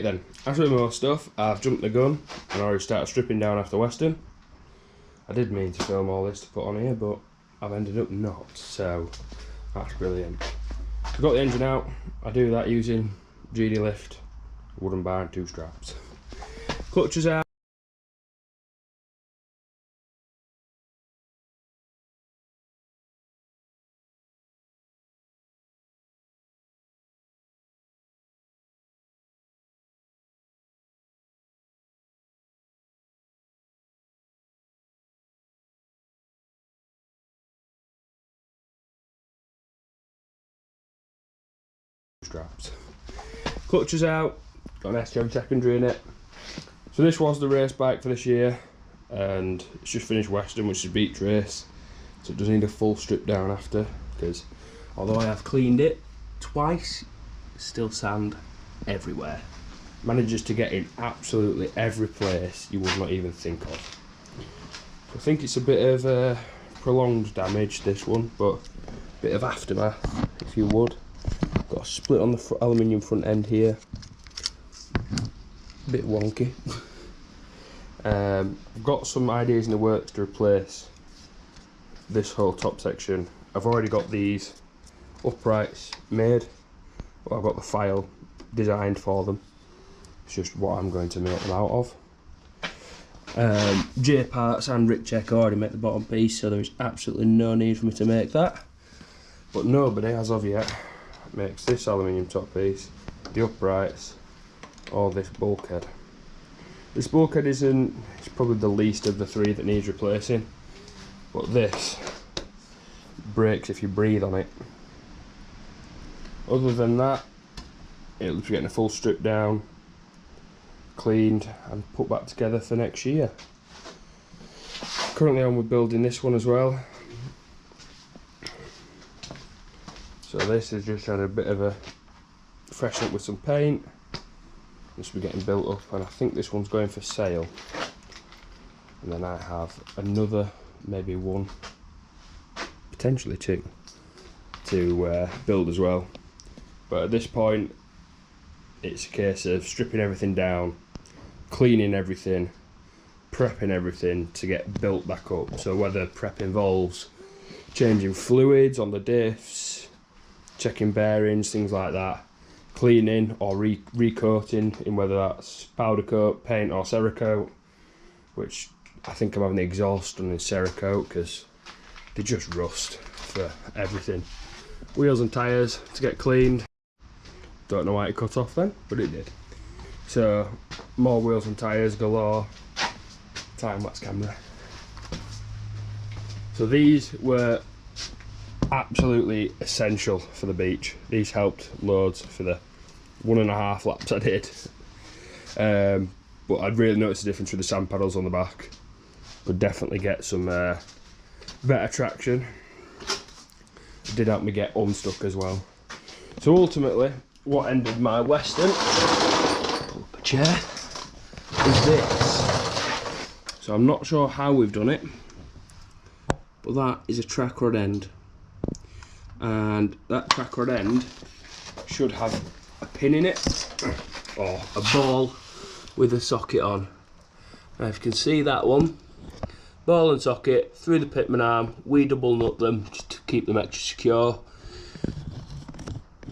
Right then, as with most stuff, I've jumped the gun and already started stripping down after Weston. I did mean to film all this to put on here, but I've ended up not, so that's brilliant. I've got the engine out. I do that using GD lift, wooden bar and 2 straps. Clutches out. Straps. Clutches out, got an STM secondary in it. So this was the race bike for this year, and it's just finished Weston, which is a beach race, so it does need a full strip down after, because although I have cleaned it twice, still sand everywhere. Manages to get in absolutely every place you would not even think of. So I think it's a bit of prolonged damage, this one, but a bit of aftermath, if you would. Got a split on the aluminium front end here, a bit wonky. I've got some ideas in the works to replace this whole top section. I've already got these uprights made, but I've got the file designed for them. It's just what I'm going to make them out of. J parts and Rick Check already make the bottom piece, so there is absolutely no need for me to make that. But nobody, as of yet, makes this aluminium top piece, the uprights, or this bulkhead. This bulkhead it's probably the least of the 3 that needs replacing, but this breaks if you breathe on it. Other than that, it'll be getting a full strip down, cleaned and put back together for next year. Currently on with building this one as well. So this has just had a bit of a freshen up with some paint. This will be getting built up, and I think this one's going for sale. And then I have another, maybe 1, potentially 2, to build as well. But at this point, it's a case of stripping everything down, cleaning everything, prepping everything to get built back up. So whether prep involves changing fluids on the diffs, checking bearings, things like that, cleaning or recoating in whether that's powder coat, paint or Cerakote, which I think I'm having the exhaust done in Cerakote because they just rust for everything. Wheels and tyres to get cleaned. Don't know why it cut off then, but it did. So more wheels and tyres galore. Time-lapse camera. So these were absolutely essential for the beach. These helped loads for the 1.5 laps I did. But I'd really noticed the difference with the sand paddles on the back. Could definitely get some better traction. It did help me get unstuck as well. So ultimately, what ended my Weston, pull up a chair, is this. So I'm not sure how we've done it, but that is a track rod end. And that track rod end should have a pin in it or a ball with a socket on. Now if you can see that one, ball and socket through the pitman arm, we double nut them just to keep them extra secure,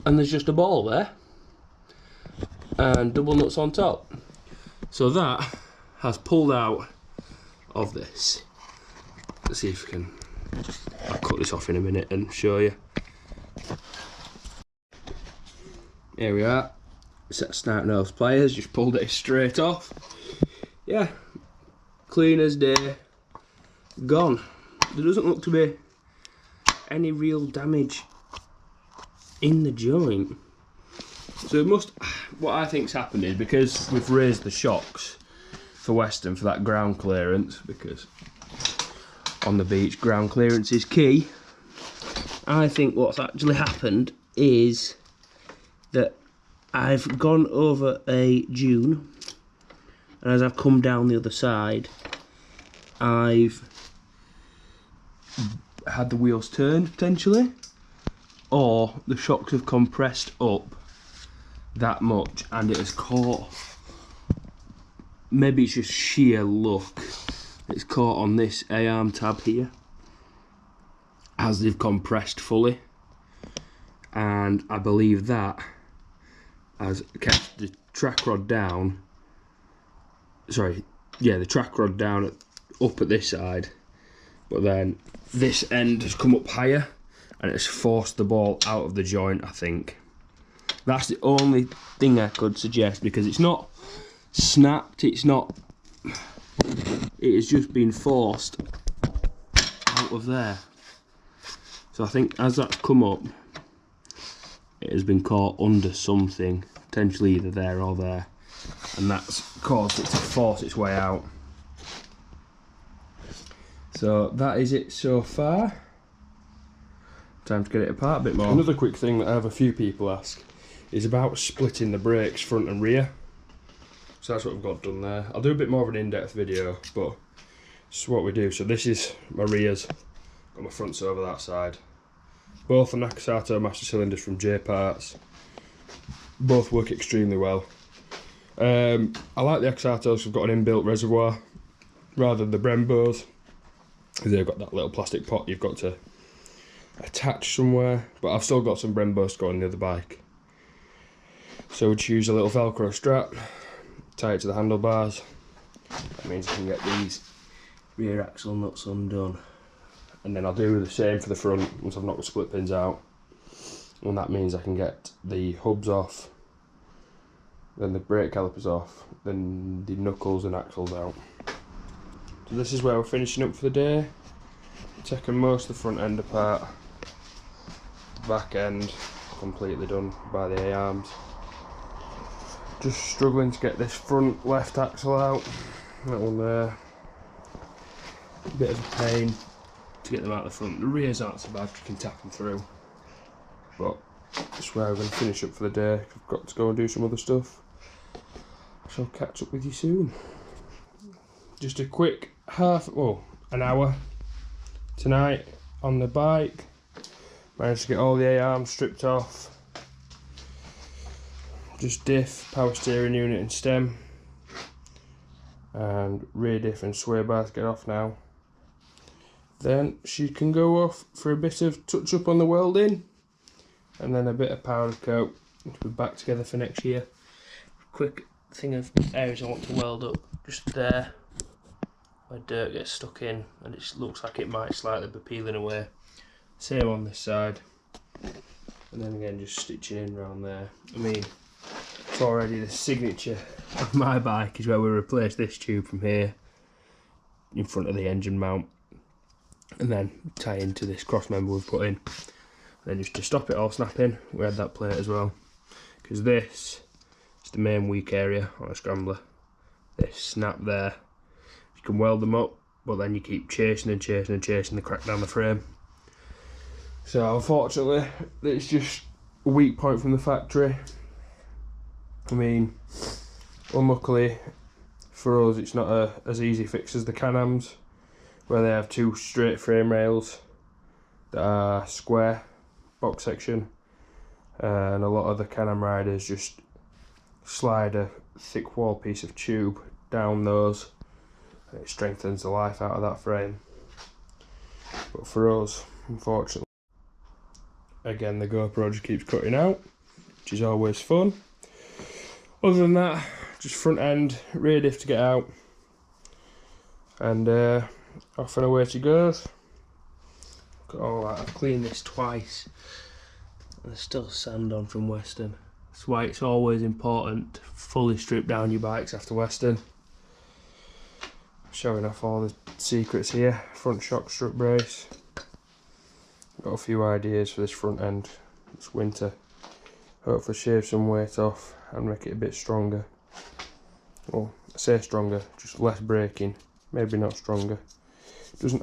and there's just a ball there and double nuts on top. So that has pulled out of this. Let's see if we can, I'll cut this off in a minute and show you. Here we are, set of snap nose pliers, just pulled it straight off. Yeah, clean as day, gone. There doesn't look to be any real damage in the joint. So it must, what I think's happened is because we've raised the shocks for Weston for that ground clearance, because on the beach ground clearance is key. I think what's actually happened is that I've gone over a dune, and as I've come down the other side, I've had the wheels turned potentially, or the shocks have compressed up that much, and it has caught, maybe it's just sheer luck, it's caught on this A-arm tab here as they've compressed fully, and I believe that has kept the track rod down, the track rod down up at this side, but then this end has come up higher and it's forced the ball out of the joint, I think. That's the only thing I could suggest, because it's not snapped, it has just been forced out of there. So I think as that's come up, it has been caught under something, potentially either there or there, and that's caused it to force its way out. So that is it so far. Time to get it apart a bit more. Another quick thing that I have a few people ask is about splitting the brakes front and rear. So that's what we've got done there. I'll do a bit more of an in-depth video, but this is what we do. So this is my rears, got my fronts over that side. Both are Nakasato master cylinders from J Parts. Both work extremely well. I like the Nakasatos, we've got an inbuilt reservoir rather than the Brembos. They've got that little plastic pot you've got to attach somewhere, but I've still got some Brembos to go on the other bike. So we just use a little Velcro strap, tie it to the handlebars. That means I can get these rear axle nuts undone. And then I'll do the same for the front once I've knocked the split pins out. And that means I can get the hubs off, then the brake calipers off, then the knuckles and axles out. So this is where we're finishing up for the day. Taking most of the front end apart. Back end completely done by the A-arms. Just struggling to get this front left axle out. That one there. A bit of a pain to get them out the front. The rears aren't so bad, you can tap them through. But that's where we're going to finish up for the day. I've got to go and do some other stuff. I shall catch up with you soon. Just a quick an hour tonight on the bike. Managed to get all the A-arms stripped off. Just diff, power steering unit and stem. And rear diff and sway bars get off now. Then she can go off for a bit of touch up on the welding. And then a bit of powder coat to be back together for next year. Quick thing of areas I want to weld up, just there where dirt gets stuck in and it looks like it might slightly be peeling away. Same on this side, and then again just stitching in around there. I mean, it's already the signature of my bike is where we replace this tube from here in front of the engine mount and then tie into this cross member we've put in. And then just to stop it all snapping, we had that plate as well, because this is the main weak area on a Scrambler. This snap there, you can weld them up, but then you keep chasing and chasing and chasing the crack down the frame. So unfortunately, it's just a weak point from the factory. I mean, unluckily for us, it's not as easy fix as the Can-Ams, where they have two straight frame rails that are square box section, and a lot of the Can-Am riders just slide a thick wall piece of tube down those, and it strengthens the life out of that frame. But for us, unfortunately, again, the GoPro just keeps cutting out, which is always fun. Other than that, just front end, rear diff to get out, and off and away she goes. Oh, I've cleaned this twice, and there's still sand on from Weston. That's why it's always important to fully strip down your bikes after Weston. Showing off all the secrets here. Front shock strut brace. Got a few ideas for this front end this winter. Hopefully shave some weight off and make it a bit stronger. Well, I say stronger, just less braking, maybe not stronger. It doesn't